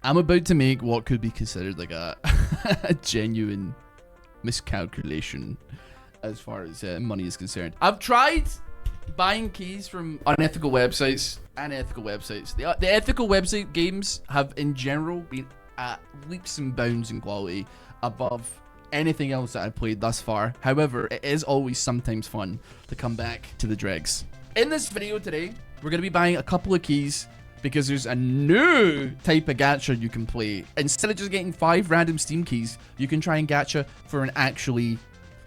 I'm about to make what could be considered like a, a genuine miscalculation as far as money is concerned. I've tried buying keys from unethical websites and ethical websites. The ethical website games have in general been at leaps and bounds in quality above anything else that I've played thus far. However, it is always sometimes fun to come back to the dregs. In this video today, we're going to be buying a couple of keys because there's a new type of gacha you can play. Instead of just getting 5 random Steam keys, you can try and gacha for an actually,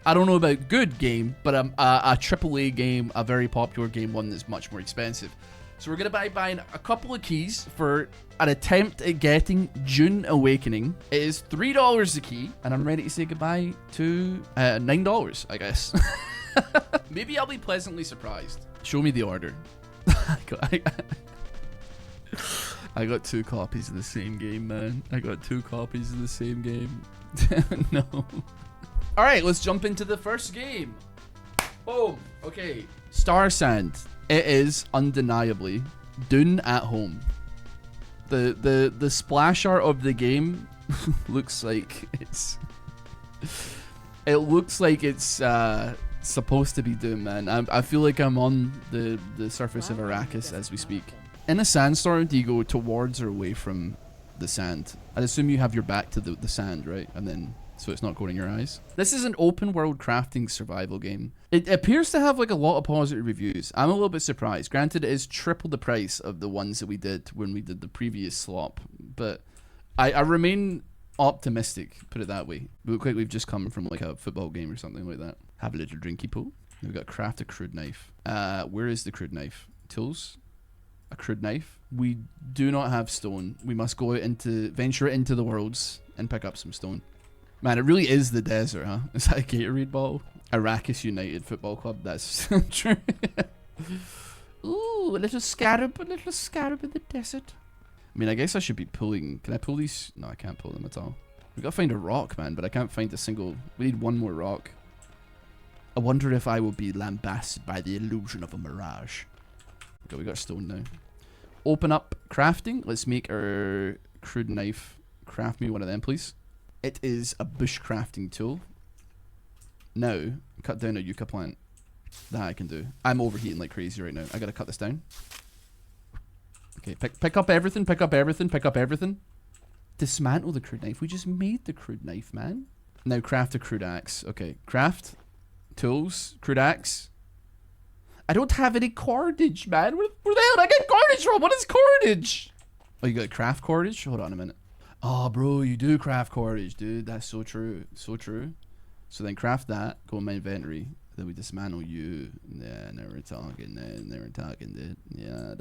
I don't know about good game, but a AAA game, a very popular game, one that's much more expensive. So we're going to be buying a couple of keys for an attempt at getting June Awakening. It is $3 a key, and I'm ready to say goodbye to $9, I guess. Maybe I'll be pleasantly surprised. Show me the order. I got 2 copies of the same game, man. I got 2 copies of the same game. No. All right, let's jump into the first game. Boom. Okay. Starsand. It is undeniably Dune at home. The splash art of the game looks like it's. It looks like it's supposed to be Dune, man. I feel like I'm on the surface of Arrakis as we speak. In a sandstorm, do you go towards or away from the sand? I'd assume you have your back to the sand, right? And then, so it's not going in your eyes. This is an open world crafting survival game. It appears to have like a lot of positive reviews. I'm a little bit surprised. Granted, it is triple the price of the ones that we did when we did the previous slop. But I remain optimistic, put it that way. We look like we've just come from like a football game or something like that. Have a little drinky pool. We've got craft a crude knife. Where is the crude knife? Tools? A crude knife. We do not have stone. We must go out venture into the worlds and pick up some stone. Man, it really is the desert, huh? Is that a Gatorade bottle? Arrakis United Football Club. That's true. Ooh, a little scarab in the desert. I mean, I guess I should be pulling. Can I pull these? No, I can't pull them at all. We gotta find a rock, man, but I can't find a single. We need one more rock. I wonder if I will be lambasted by the illusion of a mirage. Okay, we got stone now. Open up crafting. Let's make our crude knife. Craft me one of them, please. It is a bush crafting tool. Now, cut down a yucca plant. That I can do. I'm overheating like crazy right now. I gotta cut this down. Okay, pick up everything, pick up everything, pick up everything. Dismantle the crude knife. We just made the crude knife, man. Now craft a crude axe. Okay, craft. Tools. Crude axe. I don't have any cordage, man. Where the hell did I get cordage from? What is cordage? Oh, you got craft cordage? Hold on a minute. Oh, bro, you do craft cordage, dude. That's so true. So true. So then craft that. Go in my inventory. Then we dismantle you. Yeah, now we're talking. Now we're talking, dude. Yeah,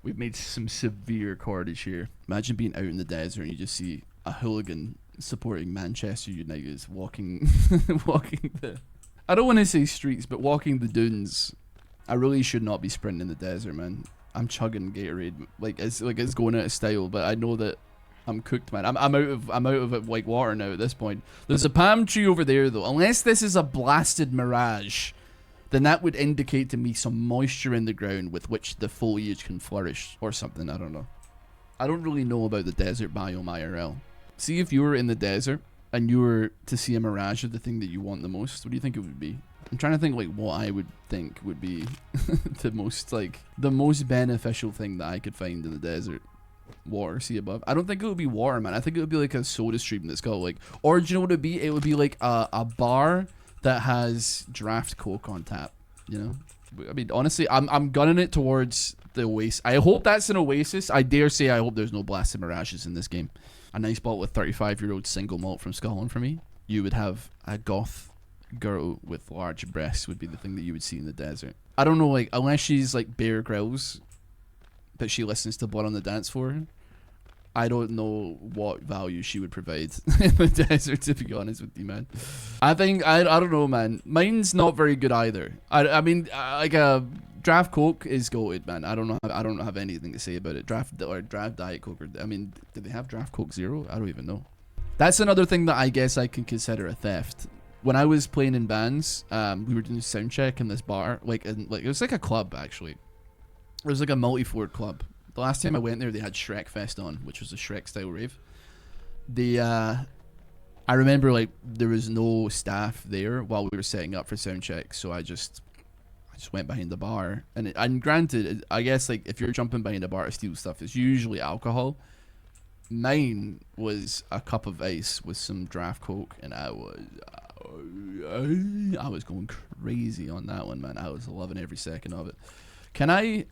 we've made some severe cordage here. Imagine being out in the desert and you just see a hooligan supporting Manchester United walking, walking the... I don't want to say streets, but walking the dunes. I really should not be sprinting in the desert, man. I'm chugging Gatorade like it's going out of style, but I know that I'm cooked, man. I'm out of like water now at this point. There's a palm tree over there though. Unless this is a blasted mirage, then that would indicate to me some moisture in the ground with which the foliage can flourish or something. I don't know. I don't really know about the desert biome IRL. See, if you were in the desert and you were to see a mirage of the thing that you want the most, what do you think it would be? I'm trying to think like what I would think would be the most beneficial thing that I could find in the desert. Water, see above. I don't think it would be water, man. I think it would be like a soda stream that's got like, or do you know what it would be? It would be like a bar that has draft Coke on tap, you know? I mean, honestly, I'm gunning it towards the Oasis. I hope that's an Oasis. I dare say I hope there's no blasted mirages in this game. A nice bottle with 35-year-old single malt from Scotland for me. You would have a goth girl with large breasts would be the thing that you would see in the desert. I don't know, like, unless she's like Bear Grylls, but she listens to Blood on the Dance Floor, I don't know what value she would provide in the desert, to be honest with you, man. I think, I don't know, man. Mine's not very good either. I mean, like a draft Coke is goated, man. I don't have anything to say about it. Draft Diet Coke. I mean, do they have Draft Coke Zero? I don't even know. That's another thing that I guess I can consider a theft. When I was playing in bands, we were doing sound check in this bar, like it was like a club actually. It was like a multi-floored club. The last time I went there, they had Shrek Fest on, which was a Shrek style rave. I remember like there was no staff there while we were setting up for sound check, so I just went behind the bar. And granted, I guess like if you're jumping behind a bar to steal stuff, it's usually alcohol. Mine was a cup of ice with some draft coke, and I was going crazy on that one, man. I was loving every second of it. Can I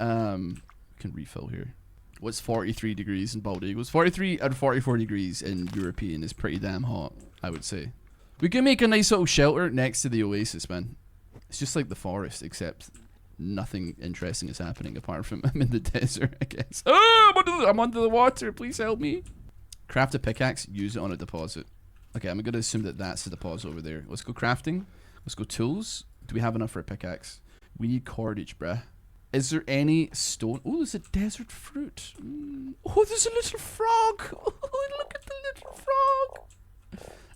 can refill here? What's 43 degrees in Bald Eagles? 43 and 44 degrees in European is pretty damn hot, I would say. We can make a nice little shelter next to the oasis, man. It's just like the forest, except nothing interesting is happening apart from I'm in the desert, I guess. Oh, I'm under the water. Please help me. Craft a pickaxe. Use it on a deposit. Okay, I'm going to assume that that's the deposit over there. Let's go crafting. Let's go tools. Do we have enough for a pickaxe? We need cordage, bruh. Is there any stone? Oh, there's a desert fruit. Oh, there's a little frog. Oh, look at the little frog.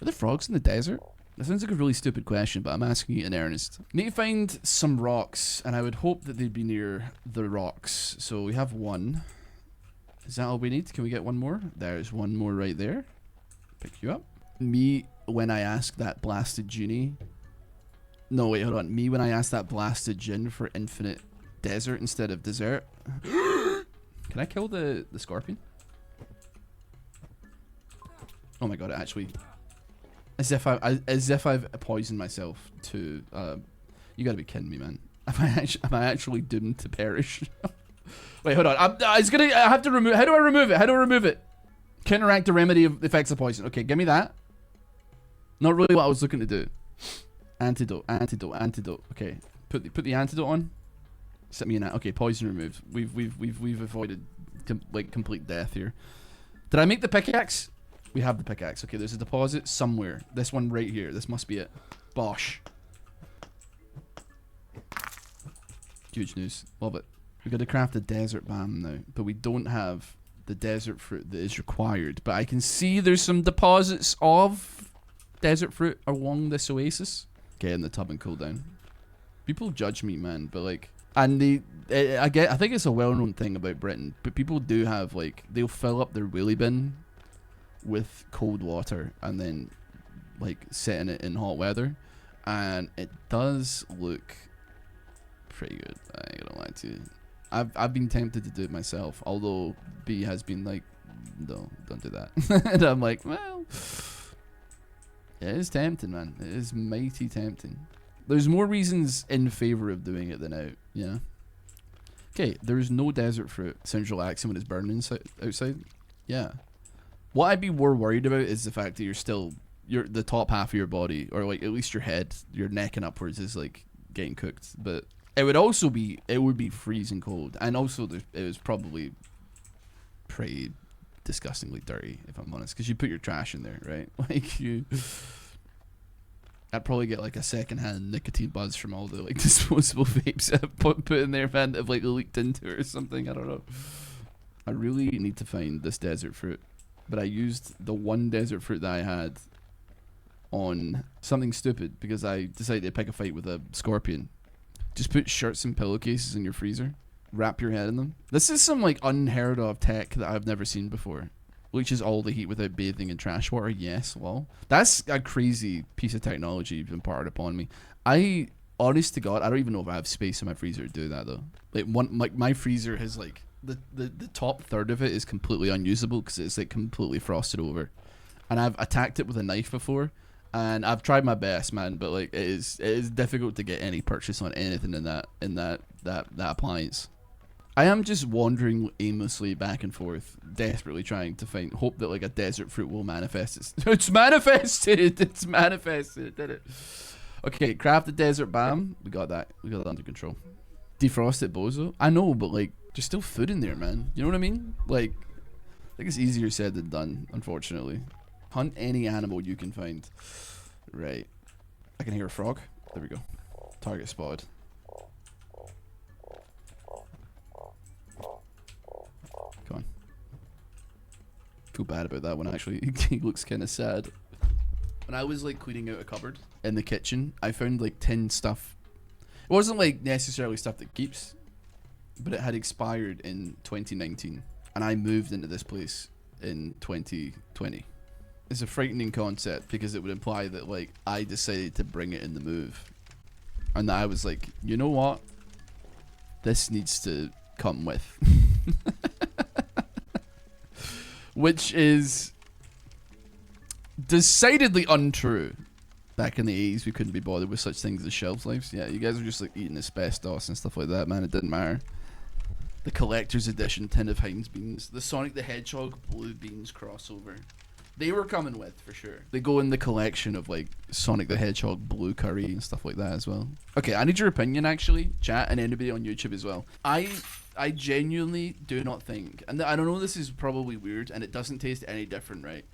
Are there frogs in the desert? That sounds like a really stupid question, but I'm asking you in earnest. Need to find some rocks, and I would hope that they'd be near the rocks. So we have one. Is that all we need? Can we get one more? There's one more right there. Pick you up. Me, when I ask that blasted genie. No, wait, hold on. Me, when I ask that blasted djinn for infinite desert instead of dessert. Can I kill the scorpion? Oh my god, it actually... As if I've poisoned myself to... you gotta be kidding me, man. Am I actually doomed to perish? Wait, hold on. I have to remove... How do I remove it? How do I remove it? Counteract the remedy of the effects of poison. Okay, give me that. Not really what I was looking to do. Antidote, antidote, antidote. Okay, put the antidote on. Set me in that. Okay, poison removed. We've avoided complete death here. Did I make the pickaxe? We have the pickaxe. Okay, there's a deposit somewhere. This one right here. This must be it. Bosh. Huge news. Love it. We've got to craft a desert balm now, but we don't have the desert fruit that is required. But I can see there's some deposits of desert fruit along this oasis. Get in the tub and cool down. People judge me, man, but like, and I think it's a well-known thing about Britain, but people do have like, they'll fill up their wheelie bin with cold water and then like setting it in hot weather, and it does look pretty good. I ain't gonna lie to you. I've been tempted to do it myself, although B has been like, no, don't do that. And I'm like, well, it is tempting, man. It is mighty tempting. There's more reasons in favor of doing it than out, yeah. Okay, there's no desert fruit. Sounds relaxing when it's burning outside. Yeah. What I'd be more worried about is the fact that the top half of your body, or like at least your head, your neck and upwards is like getting cooked. But it would be freezing cold, and also it was probably pretty disgustingly dirty, if I'm honest, because you put your trash in there, right? Like I'd probably get like a secondhand nicotine buzz from all the like disposable vapes I've put in there, man, that have like leaked into it or something. I don't know. I really need to find this desert fruit, but I used the one desert fruit that I had on something stupid because I decided to pick a fight with a scorpion. Just put shirts and pillowcases in your freezer. Wrap your head in them. This is some like unheard of tech that I've never seen before. Leaches all the heat without bathing in trash water. Yes, well, that's a crazy piece of technology imparted upon me. Honest to God, I don't even know if I have space in my freezer to do that though. Like my freezer has like the top third of it is completely unusable because it's like completely frosted over, and I've attacked it with a knife before. And I've tried my best, man, but like it is difficult to get any purchase on anything in that appliance. I am just wandering aimlessly back and forth, desperately trying to hope that like a desert fruit will manifest. It's manifested. It's manifested. Did it? Okay, craft the desert balm. We got that. We got that under control. Defrost it, bozo. I know, but like there's still food in there, man. You know what I mean? Like, I think it's easier said than done, unfortunately. Hunt any animal you can find. Right. I can hear a frog. There we go. Target spotted. Come on. Feel bad about that one actually. He looks kind of sad. When I was like cleaning out a cupboard in the kitchen, I found like tin stuff. It wasn't like necessarily stuff that keeps. but it had expired in 2019, and I moved into this place in 2020. It's a frightening concept because it would imply that like I decided to bring it in the move, and that I was like, you know what, this needs to come with. Which is decidedly untrue. Back in the 80s, we couldn't be bothered with such things as shelf lives. Yeah, you guys were just like eating asbestos and stuff like that, man. It didn't matter. The collector's edition tin of Heinz beans, the Sonic the Hedgehog blue beans crossover, they were coming with for sure. They go in the collection of like Sonic the Hedgehog blue curry and stuff like that as well. Okay, I need your opinion actually, chat, and anybody on YouTube as well. I genuinely do not think, and I don't know, this is probably weird and it doesn't taste any different, right?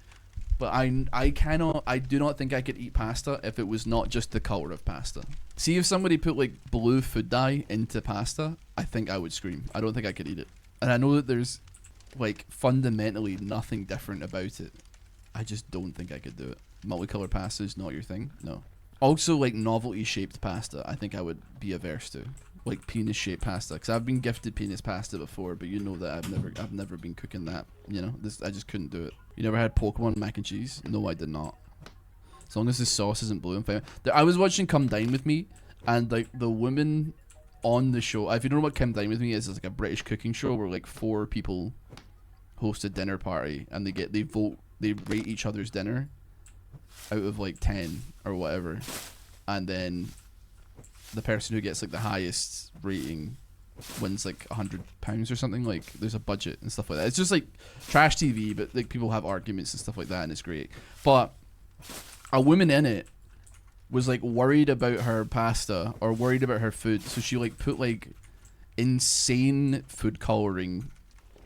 But I do not think I could eat pasta if it was not just the color of pasta. See, if somebody put like blue food dye into pasta, I think I would scream. I don't think I could eat it. And I know that there's like fundamentally nothing different about it. I just don't think I could do it. Multicolored pasta is not your thing? No. Also, like novelty shaped pasta, I think I would be averse to. Like penis shaped pasta, because I've been gifted penis pasta before, but you know that I've never been cooking that. You know, I just couldn't do it. You never had Pokemon mac and cheese? No, I did not. As long as the sauce isn't blue and fine. I was watching Come Dine With Me, and like the women on the show, if you don't know what Come Dine With Me is, it's like a British cooking show where like 4 people host a dinner party, and they rate each other's dinner out of like 10 or whatever, and then the person who gets like the highest rating wins like £100 or something. Like there's a budget and stuff like that. It's just like trash TV, but like people have arguments and stuff like that, and it's great. But a woman in it was like worried about her pasta or worried about her food, so she like put like insane food coloring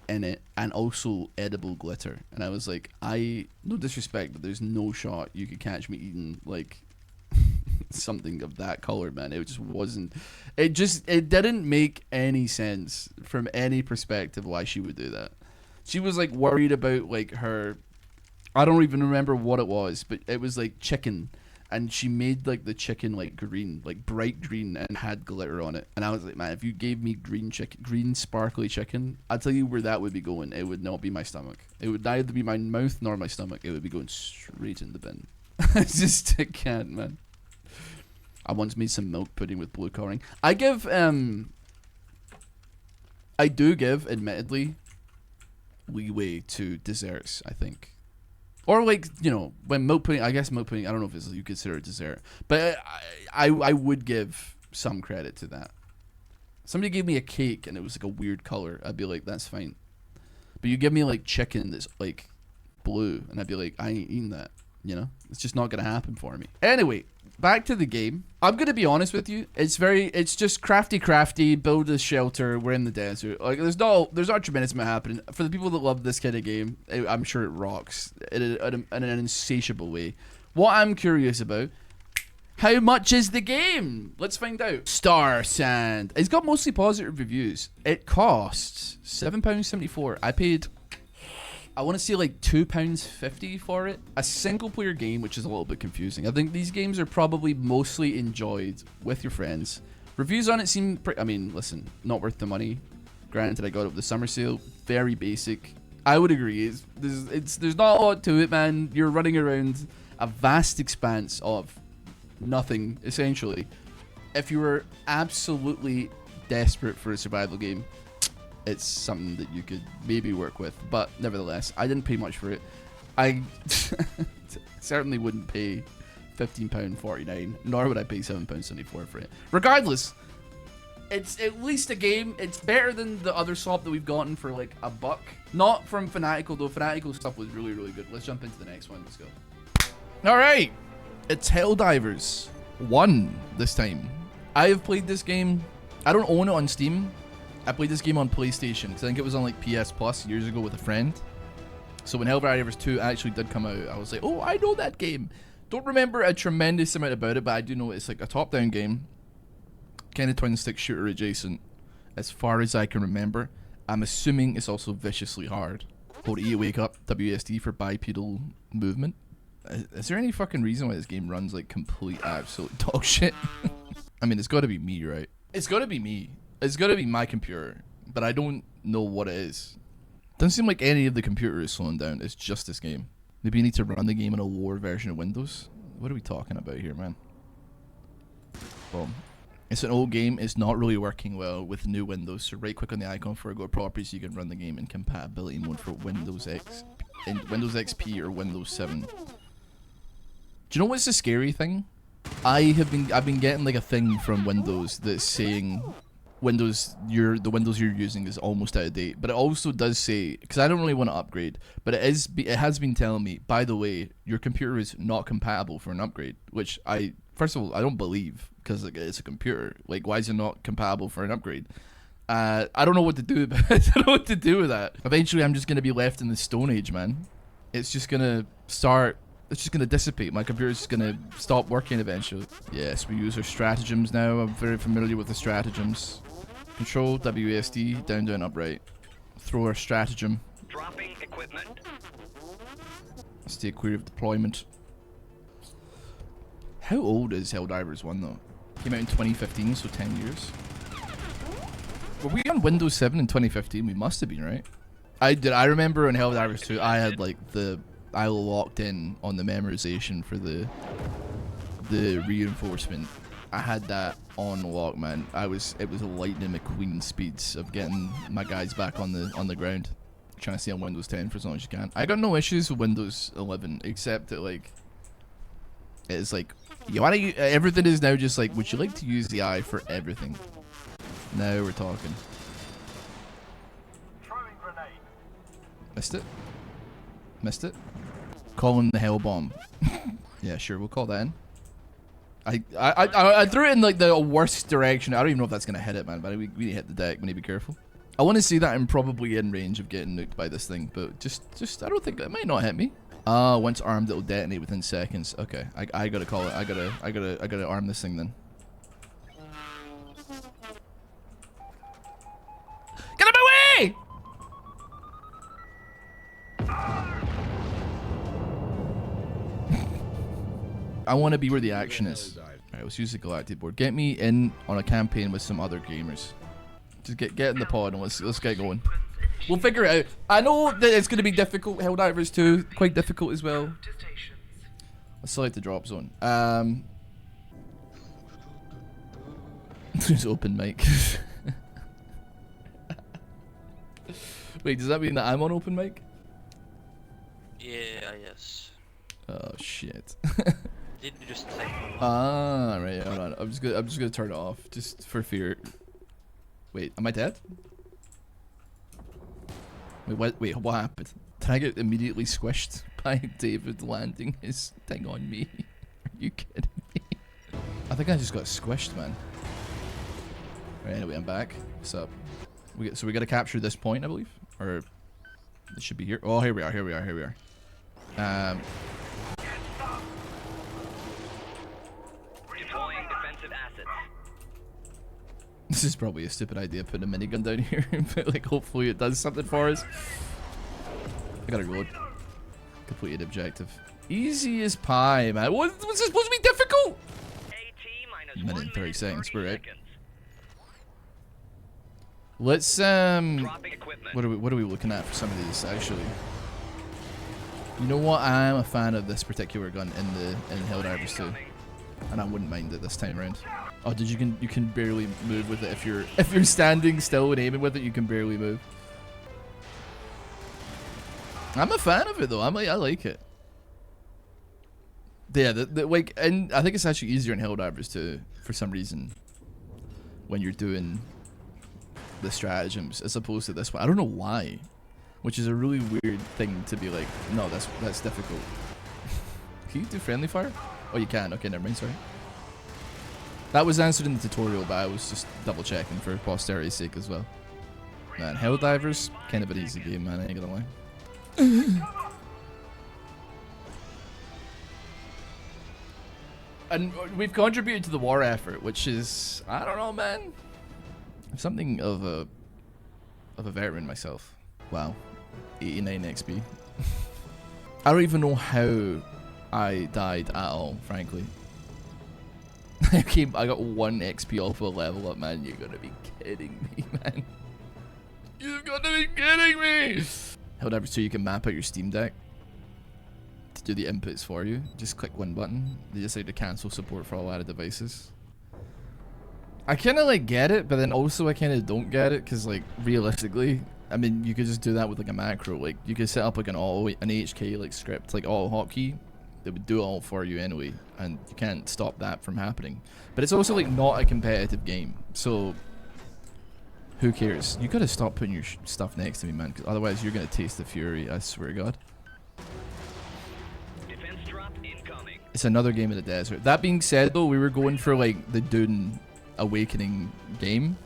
in it and also edible glitter. And I was like, no disrespect, but there's no shot you could catch me eating like something of that color, man. It just wasn't, it didn't make any sense from any perspective why she would do that. She was like worried about like her, I don't even remember what it was, but it was like chicken, and she made like the chicken like green, like bright green, and had glitter on it. And I was like, man, if you gave me green sparkly chicken, I'll tell you where that would be going. It would not be my stomach. It would neither be my mouth nor my stomach. It would be going straight in the bin. I just can't, man. I once made some milk pudding with blue coloring. I do give, admittedly, leeway to desserts, I think. Or like, you know, when milk pudding, I guess milk pudding, I don't know if you consider it dessert, but I would give some credit to that. Somebody gave me a cake and it was like a weird color, I'd be like, that's fine. But you give me like chicken that's like blue, and I'd be like, I ain't eating that, you know? It's just not gonna happen for me. Anyway, back to the game. I'm gonna be honest with you. It's just crafty, build a shelter, we're in the desert. Like there's not a tremendous amount happening. For the people that love this kind of game, I'm sure it rocks in an insatiable way. What I'm curious about, how much is the game? Let's find out. Starsand. It's got mostly positive reviews. It costs £7.74. I paid, I want to say like £2.50 for it. A single player game, which is a little bit confusing. I think these games are probably mostly enjoyed with your friends. Reviews on it seem I mean, listen, not worth the money. Granted, I got it with the summer sale. Very basic. I would agree. There's not a lot to it, man. You're running around a vast expanse of nothing, essentially. If you were absolutely desperate for a survival game, it's something that you could maybe work with, but nevertheless, I didn't pay much for it. I certainly wouldn't pay £15.49, nor would I pay £7.74 for it. Regardless, it's at least a game. It's better than the other swap that we've gotten for like $1. Not from Fanatical, though. Fanatical stuff was really, really good. Let's jump into the next one. Let's go. Alright, it's Helldivers 1 this time. I have played this game. I don't own it on Steam. I played this game on PlayStation, because I think it was on like PS Plus years ago with a friend. So when Helldivers 2 actually did come out, I was like, oh, I know that game. Don't remember a tremendous amount about it, but I do know it's like a top-down game. Kind of twin-stick shooter adjacent, as far as I can remember. I'm assuming it's also viciously hard. Hold E to wake up, WSD for bipedal movement. Is there any fucking reason why this game runs like complete absolute dog shit? I mean, it's gotta be me, right? It's gotta be me. It's gotta be my computer, but I don't know what it is. Doesn't seem like any of the computer is slowing down. It's just this game. Maybe you need to run the game in a lower version of Windows. What are we talking about here, man? Boom. It's an old game. It's not really working well with new Windows. So right click on the icon for Go Properties so you can run the game in compatibility mode for Windows X, in Windows XP or Windows 7. Do you know what's the scary thing? I've been getting like a thing from Windows that's saying the Windows you're using is almost out of date, but it also does say, because I don't really want to upgrade, but it has been telling me, by the way, your computer is not compatible for an upgrade, which first of all, I don't believe, because it's a computer. Like, why is it not compatible for an upgrade? I don't know what to do. I don't know what to do with that. Eventually, I'm just gonna be left in the Stone Age, man. It's just gonna start. It's just gonna dissipate. My computer's just gonna stop working eventually. Yes, we use our stratagems now. I'm very familiar with the stratagems. Control WASD, down, down, upright. Throw our stratagem. Dropping equipment. Stay clear of deployment. How old is Helldivers 1 though? Came out in 2015, so 10 years. Were we on Windows 7 in 2015? We must have been, right? I remember in Helldivers 2, I had like I locked in on the memorization for the reinforcement. I had that on lock, man. It was lightning McQueen speeds of getting my guys back on the ground. Trying to stay on Windows 10 for as long as you can. I got no issues with Windows 11, except that like it's like everything is now just like, would you like to use the eye for everything? Now we're talking. Missed it. Missed it. Calling the hell bomb. Yeah, sure, we'll call that in. I threw it in like the worst direction. I don't even know if that's gonna hit it, man. But we need to hit the deck. We need to be careful. I want to see that I'm probably in range of getting nuked by this thing, but just I don't think it might not hit me. Once armed, it'll detonate within seconds. Okay, I gotta call it. I gotta arm this thing then. Get out of my way! I want to be where the action is. Alright, let's use the Galactic Board. Get me in on a campaign with some other gamers. Just get in the pod and let's get going. We'll figure it out. I know that it's going to be difficult. Helldivers 2, quite difficult as well. Let's select the drop zone. There's open mic. Wait, does that mean that I'm on open mic? Yeah, yes. Oh shit. Didn't you just say? Ah, right. Hold on. I'm just gonna turn it off, just for fear. Wait, am I dead? Wait, what happened? Did I get immediately squished by David landing his thing on me? Are you kidding me? I think I just got squished, man. Right, anyway, I'm back. What's up? So we gotta capture this point, I believe, or it should be here. Oh, here we are. Here we are. Deploying defensive assets. This is probably a stupid idea, putting a minigun down here, but like hopefully it does something for us. I gotta reload. Completed objective. Easy as pie, man. Was this supposed to be difficult? Minute and 30 seconds, we're right. Let's what are we looking at for some of these actually? You know what? I'm a fan of this particular gun in Helldivers 2, and I wouldn't mind it this time around. Oh, you can barely move with it if you're standing still and aiming with it. You can barely move. I'm a fan of it though. I like it. Yeah, like, and I think it's actually easier in Helldivers 2 for some reason when you're doing the stratagems as opposed to this one. I don't know why, which is a really weird thing to be like. No, that's difficult. Can you do friendly fire? Oh, you can. Okay, never mind. Sorry. That was answered in the tutorial, but I was just double checking for posterity's sake as well. Man, Helldivers, kind of an easy game, man. I ain't gonna lie. And we've contributed to the war effort, which is, I don't know, man. I'm something of a veteran myself. Wow, 89 XP. I don't even know how I died at all, frankly. Okay, I got 1 XP off a level up, man. You're gonna be kidding me, man. You've got to be kidding me! Helldivers 2, you can map out your Steam Deck to do the inputs for you. Just click one button. They decide to cancel support for all added devices. I kind of like get it, but then also I kind of don't get it, because like realistically, I mean, you could just do that with like a macro. Like you could set up like an AHK like script, like auto hotkey, that would do it all for you anyway, and you can't stop that from happening. But it's also like not a competitive game, so who cares? You gotta stop putting your stuff next to me, man, because otherwise you're gonna taste the fury. I swear to God. Defense drop incoming. It's another game in the desert. That being said, though, we were going for like the Dune Awakening game,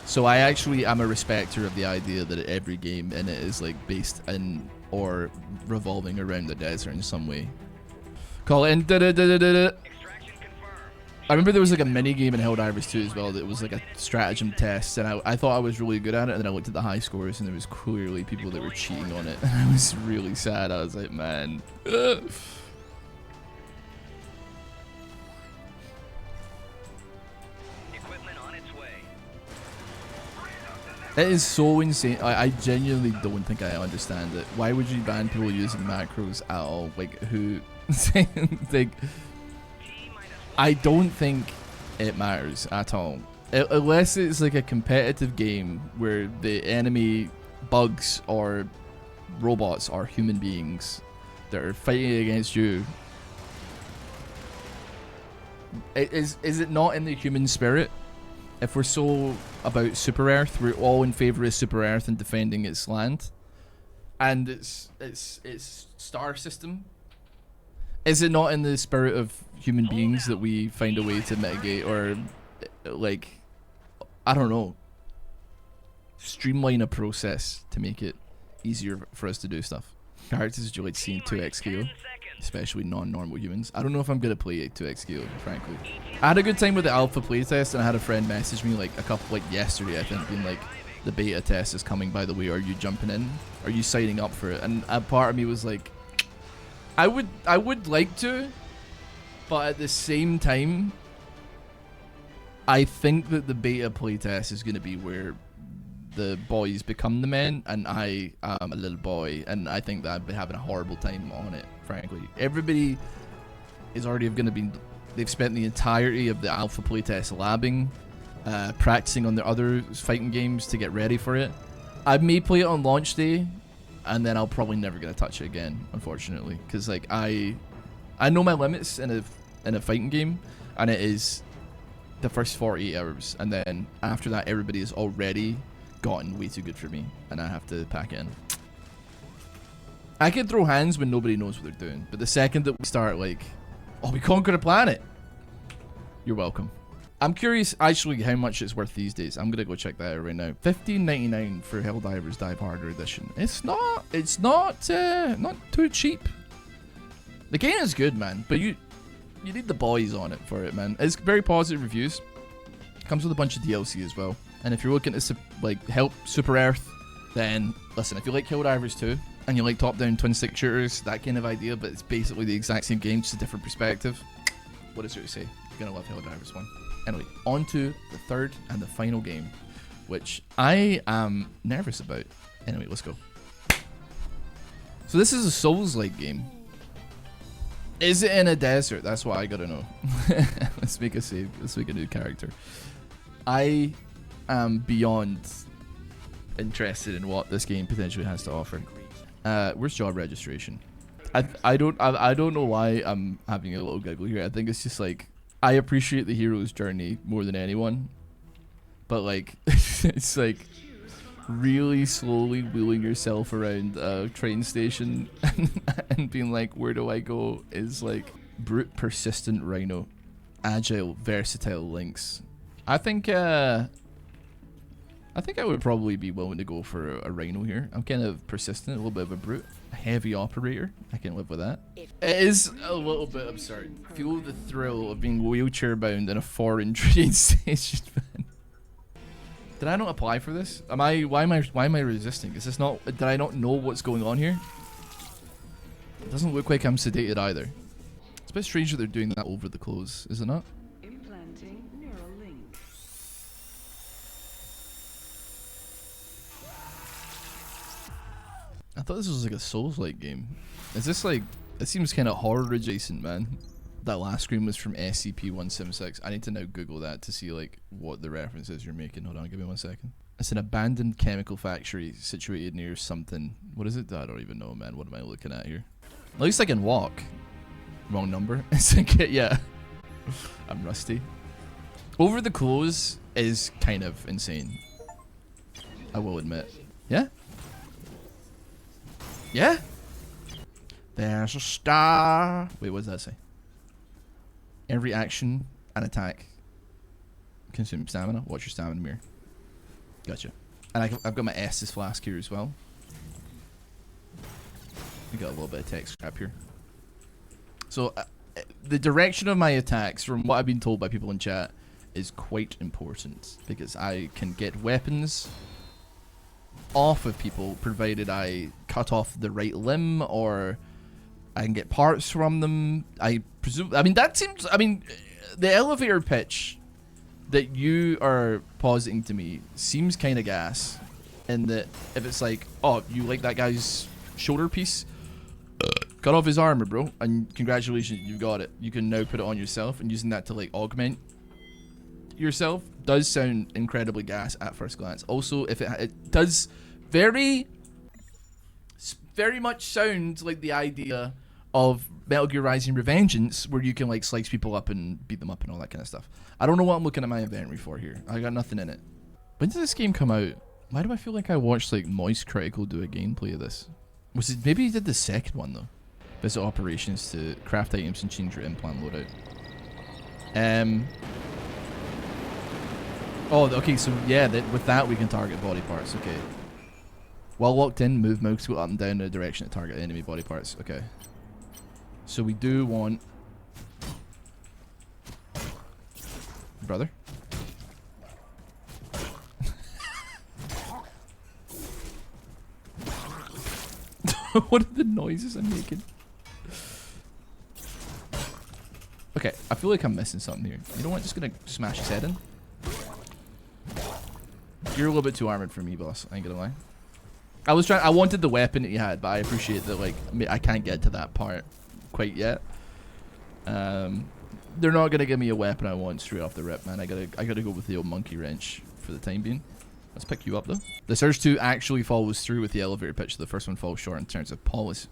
so I actually am a respecter of the idea that every game in it is like based in or revolving around the desert in some way. Call it in. Extraction confirmed. I remember there was like a mini game in Helldivers 2 as well that was like a stratagem test, and I thought I was really good at it, and then I looked at the high scores and there was clearly people that were cheating on it, and I was really sad. I was like, man. Equipment on its way. It is so insane. I genuinely don't think I understand it. Why would you ban people using macros at all? Like, who? Like, I don't think it matters at all. Unless it's like a competitive game where the enemy bugs or robots are human beings that are fighting against you. Is it not in the human spirit? If we're so about Super Earth, we're all in favor of Super Earth and defending its land and its star system. Is it not in the spirit of human beings that we find a way to mitigate or, like, I don't know, streamline a process to make it easier for us to do stuff? Characters do you like seeing 2x KO, especially non-normal humans? I don't know if I'm gonna play 2x KO, frankly. I had a good time with the alpha playtest, and I had a friend message me like yesterday, I think, being like, the beta test is coming, by the way, are you jumping in? Are you signing up for it? And a part of me was like, I would like to, but at the same time, I think that the beta playtest is going to be where the boys become the men, and I am a little boy, and I think that I've been having a horrible time on it, frankly. Everybody is already going to be, they've spent the entirety of the alpha playtest labbing, practicing on their other fighting games to get ready for it. I may play it on launch day, and then I'll probably never gonna touch it again, unfortunately, because like I know my limits in a fighting game, and it is the first 48 hours, and then after that everybody has already gotten way too good for me, and I have to pack it in. I can throw hands when nobody knows what they're doing, but the second that we start like, oh, we conquered a planet, you're welcome. I'm curious actually how much it's worth these days. I'm gonna go check that out right now. $15.99 for Helldivers Dive Harder Edition. It's not too cheap. The game is good, man, but you need the boys on it for it, man. It's very positive reviews. Comes with a bunch of DLC as well. And if you're looking to like help Super Earth, then listen. If you like Helldivers 2 and you like top-down twin-stick shooters, that kind of idea, but it's basically the exact same game, just a different perspective. What is there to say? You're gonna love Helldivers 1. Anyway, on to the third and the final game, which I am nervous about. Anyway, let's go. So this is a Souls-like game. Is it in a desert? That's what I gotta know. Let's make a save. Let's make a new character. I am beyond interested in what this game potentially has to offer. Where's job registration? I don't know why I'm having a little giggle here. I think it's just like, I appreciate the hero's journey more than anyone, but like it's like really slowly wheeling yourself around a train station and being like, where do I go? Is like brute, persistent rhino, agile, versatile lynx. I think I would probably be willing to go for a rhino here. I'm kind of persistent, a little bit of a brute. A heavy operator, I can live with that. It is a little bit absurd. Feel the thrill of being wheelchair bound in a foreign train station, man. Did I not apply for this? Why am I resisting? Is this not, did I not know what's going on here? It doesn't look like I'm sedated either. It's a bit strange that they're doing that over the clothes, is it not? thought this was like a Souls-like game. Is this like... It seems kind of horror adjacent, man. That last screen was from SCP-176. I need to now Google that to see like what the references you're making. Hold on, give me 1 second. It's an abandoned chemical factory situated near something. What is it? I don't even know, man. What am I looking at here? At least I can walk. Wrong number. It's like, yeah. I'm rusty. Over the clothes is kind of insane. I will admit. Yeah? Yeah? There's a star. Wait, what does that say? Every action and attack consume stamina. Watch your stamina mirror. Gotcha. And I've got my Estus flask here as well. We got a little bit of tech scrap here. So the direction of my attacks, from what I've been told by people in chat, is quite important because I can get weapons off of people provided I cut off the right limb, or I can get parts from them. I presume. I mean, that seems. I mean, the elevator pitch that you are positing to me seems kind of gas. In that, if it's like, oh, you like that guy's shoulder piece, cut off his armor, bro, and congratulations, you got it. You can now put it on yourself, and using that to like augment yourself does sound incredibly gas at first glance. Also, if it does very much sound like the idea of Metal Gear Rising Revengeance, where you can like slice people up and beat them up and all that kind of stuff. I don't know what I'm looking at my inventory for here. I got nothing in it. When did this game come out? Why do I feel like I watched like Moist Critical do a gameplay of this? Was it, maybe he did the second one though. Visit operations to craft items and change your implant loadout. Oh, okay, so yeah, with that we can target body parts, okay. While locked in, move mouse wheel up and down in the direction to target enemy body parts, okay. So we do want... Brother? What are the noises I'm making? Okay, I feel like I'm missing something here. You know what? Just gonna smash his head in. You're a little bit too armored for me, boss. I ain't gonna lie. I wanted the weapon that you had, but I appreciate that. Like, I can't get to that part quite yet. They're not gonna give me a weapon I want straight off the rip, man. I gotta go with the old monkey wrench for the time being. Let's pick you up though. The Surge 2 actually follows through with the elevator pitch. The first one falls short in terms of polish,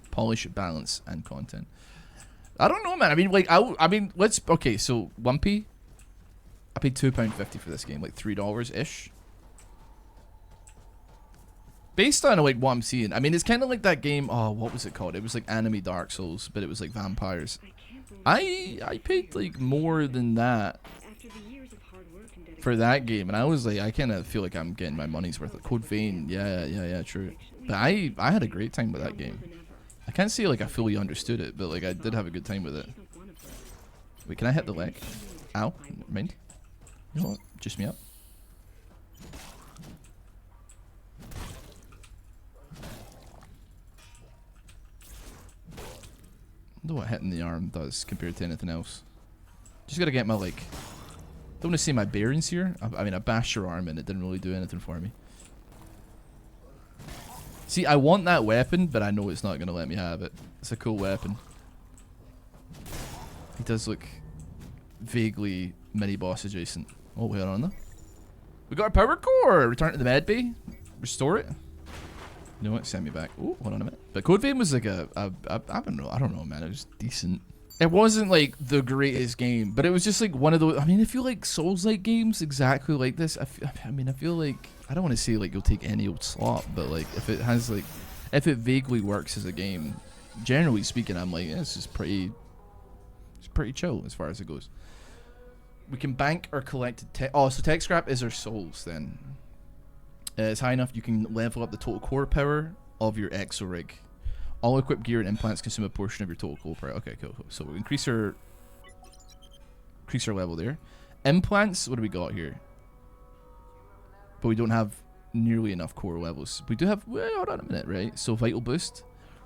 balance, and content. I don't know, man. I mean, like, I mean, let's. Okay, so 1p. I paid £2.50 for this game, like $3 ish. Based on like what I'm seeing, I mean, it's kind of like that game. Oh, what was it called? It was like Anime Dark Souls, but it was like vampires. I paid like more than that for that game, and I was like, I kind of feel like I'm getting my money's worth. Like Code Vein, yeah, true. But I had a great time with that game. I can't say like I fully understood it, but like I did have a good time with it. Wait, can I hit the leg? Ow, never mind. You know what? Just me up. I don't know what hitting the arm does compared to anything else. Just gotta get my like... Don't want to say my bearings here. I mean, I bashed your arm and it didn't really do anything for me. See, I want that weapon, but I know it's not gonna let me have it. It's a cool weapon. He does look vaguely mini-boss adjacent. Oh, wait on though. We got our power core! Return to the med bay. Restore it. You know what? Send me back. Oh, hold on a minute. But Code Vein was like I don't know, man. It was decent. It wasn't like the greatest game, but it was just like one of those. I mean, I feel like Souls-like games exactly like this. I mean, I feel like, I don't want to say like you'll take any old slot, but like if it has like, if it vaguely works as a game, generally speaking, I'm like, yeah, this is pretty. It's pretty chill as far as it goes. We can bank our collected tech. Oh, so tech scrap is our souls then. It's high enough you can level up the total core power of your exo rig. All equipped gear and implants consume a portion of your total core power. Okay, cool. So we increase our level there. Implants, what do we got here? But we don't have nearly enough core levels. We do have, well, hold on a minute, right? So vital boost.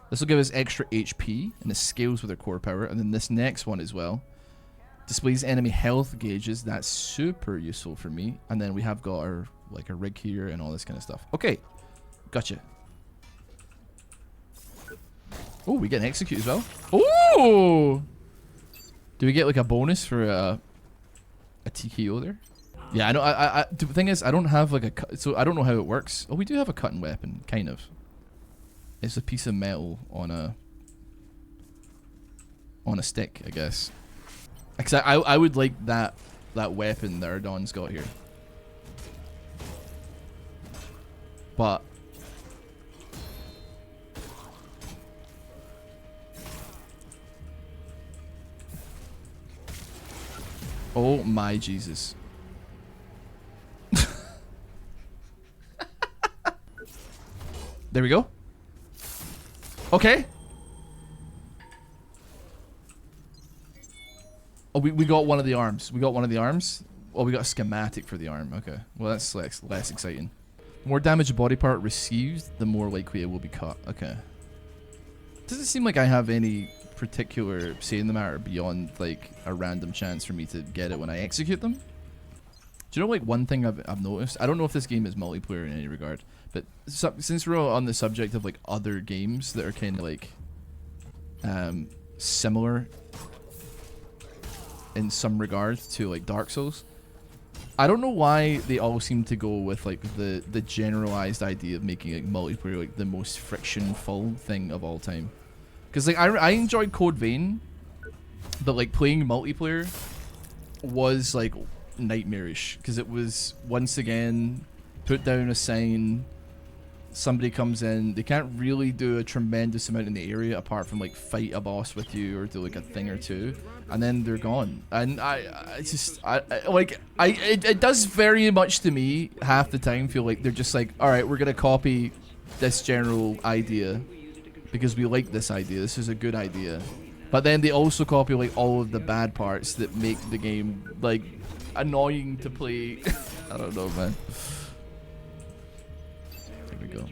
This will give us extra HP and it scales with our core power. And then this next one as well displays enemy health gauges. That's super useful for me. And then we have got our like a rig here and all this kind of stuff. Okay, gotcha. Oh, we get an execute as well. Oh! Do we get like a bonus for a TKO there? Yeah, I know. The thing is, I don't have like a cut, so I don't know how it works. Oh, we do have a cutting weapon, kind of. It's a piece of metal on a stick, I guess. Because I would like that weapon that Ardon's got here. But oh my Jesus. There we go. Okay. Oh, we got one of the arms. We got one of the arms. Oh, we got a schematic for the arm. Okay. Well, that's less exciting. The more damage a body part receives, the more likely it will be cut. Okay. Doesn't seem like I have any particular say in the matter beyond like a random chance for me to get it when I execute them. Do you know like one thing I've noticed? I don't know if this game is multiplayer in any regard, but since we're on the subject of like other games that are kind of like similar in some regard to like Dark Souls, I don't know why they all seem to go with like the generalized idea of making like multiplayer like the most friction-full thing of all time. Because like I enjoyed Code Vein, but like playing multiplayer was like nightmarish because it was once again put down a sign, somebody comes in, they can't really do a tremendous amount in the area apart from like fight a boss with you or do like a thing or two, and then they're gone. And it does very much to me half the time feel like they're just like, all right, we're gonna copy this general idea because we like this idea, this is a good idea, but then they also copy like all of the bad parts that make the game like annoying to play. I don't know, man. There we go.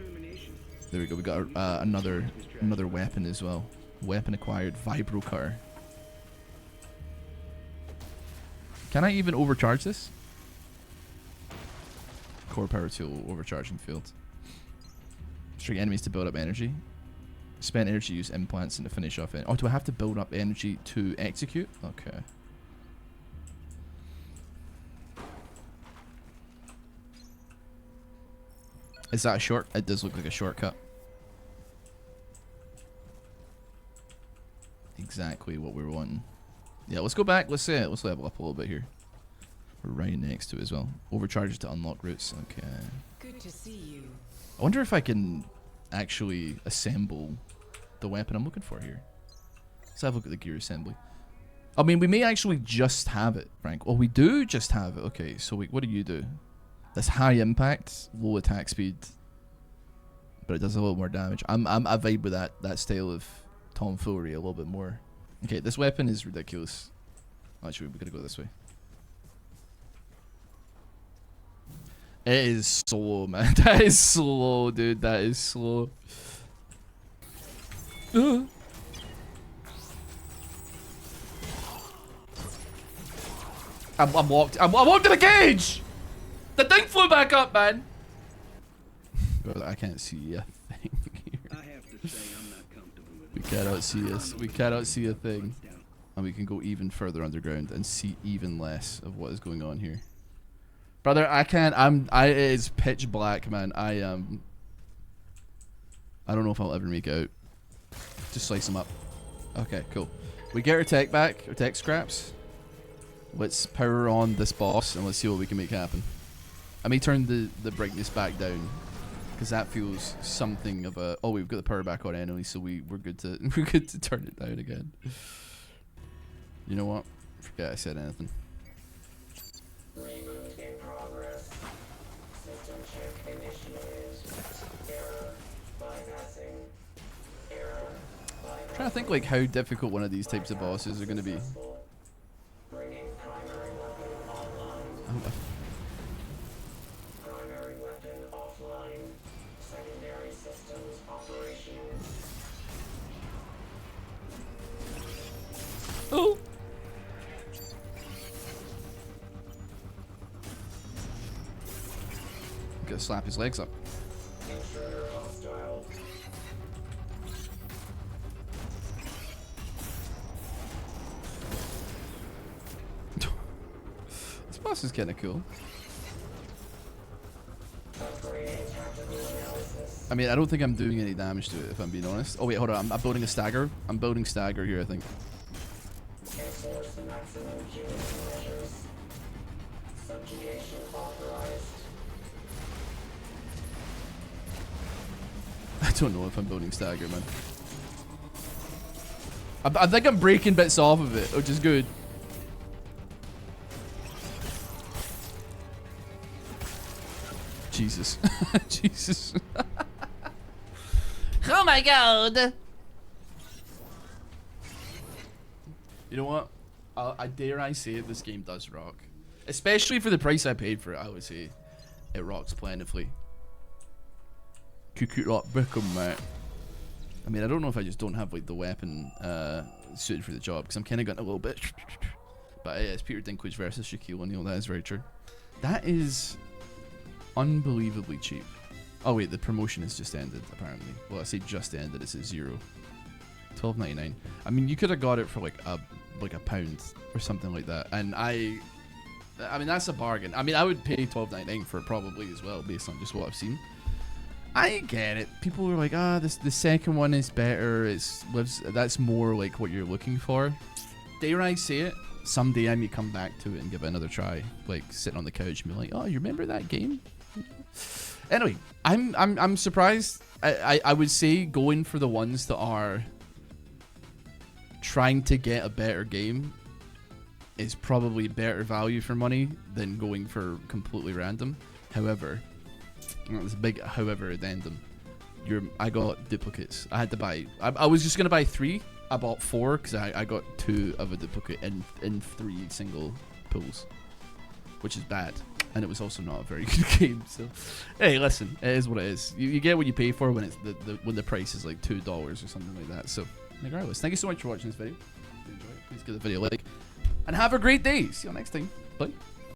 There we go. We got another weapon as well. Weapon acquired. Vibro cutter. Can I even overcharge this? Core power tool overcharging field. Restrict enemies to build up energy. Spend energy use implants and to finish off it. Oh, do I have to build up energy to execute? Okay. Is that a short? It does look like a shortcut. Exactly what we were wanting. Yeah, let's go back. Let's level up a little bit here. We're right next to it as well. Overcharges to unlock routes. Okay. Good to see you. I wonder if I can actually assemble the weapon I'm looking for here. Let's have a look at the gear assembly. I mean, we may actually just have it, Frank. Well, we do just have it. Okay, so what do you do? That's high impact, low attack speed, but it does a little more damage. I vibe with that style of tomfoolery a little bit more. Okay, this weapon is ridiculous. Actually, we're gonna go this way. It is slow, man. That is slow, dude. That is slow. I'm locked. I'm locked in the cage. The thing flew back up, man. Bro, I can't see a thing here. I have to say I'm not comfortable with We cannot see us. We cannot see a thing. And we can go even further underground and see even less of what is going on here. Brother, I can't. it is pitch black, man. I don't know if I'll ever make it out. Just slice them up. Okay, cool. We get our tech back, our tech scraps. Let's power on this boss and let's see what we can make happen. I may turn the brightness back down because that feels something of a. Oh, we've got the power back on anyway, so we're good to turn it down again. You know what? Forget I said anything. Reboot in progress. System check initiated. Error. Bypassing. Error. Bypassing. Trying to think like how difficult one of these types of bosses are going to be. Bringing primary weapon online. Oh, Primary weapon offline. Secondary systems operational. oh. Gotta slap his legs up. Intruder hostile. boss is kind of cool. Upgrading tactical analysis. I mean, I don't think I'm doing any damage to it, if I'm being honest. Oh, wait, hold on. I'm building a stagger. I'm building stagger here, I think. Enforce maximum human measures. Subjugation authorized. I don't know if I'm building stagger, man. I think I'm breaking bits off of it, which is good. Jesus. Jesus. Oh my god. You know what? I dare I say it, this game does rock. Especially for the price I paid for it, I would say it rocks plentifully. Cuckoo rock Bickham, mate. I mean, I don't know if I just don't have like the weapon suited for the job, because I'm kind of getting a little bit. But yeah, it's Peter Dinklage versus Shaquille O'Neal. That is very true. That is unbelievably cheap. Oh wait, the promotion has just ended apparently. Well, I say just ended. It says zero. $12.99. I mean, you could have got it for like a pound or something like that. And I mean, that's a bargain. I mean, I would pay $12.99 for it probably as well, based on just what I've seen. I get it. People are like, the second one is better. That's more like what you're looking for. Dare I say it? Someday I may come back to it and give it another try. Like sitting on the couch and be like, oh, you remember that game? Anyway, I'm surprised. I would say going for the ones that are trying to get a better game is probably better value for money than going for completely random. However, there's a big however addendum. I got duplicates. I had to buy. I was just gonna buy 3. I bought 4 because I got 2 of a duplicate in 3 single pulls, which is bad. And it was also not a very good game. So, hey, listen, it is what it is. You get what you pay for when it's when the price is like $2 or something like that. So, regardless, thank you so much for watching this video. If you enjoyed it, please give the video a like, and have a great day. See you next time. Bye.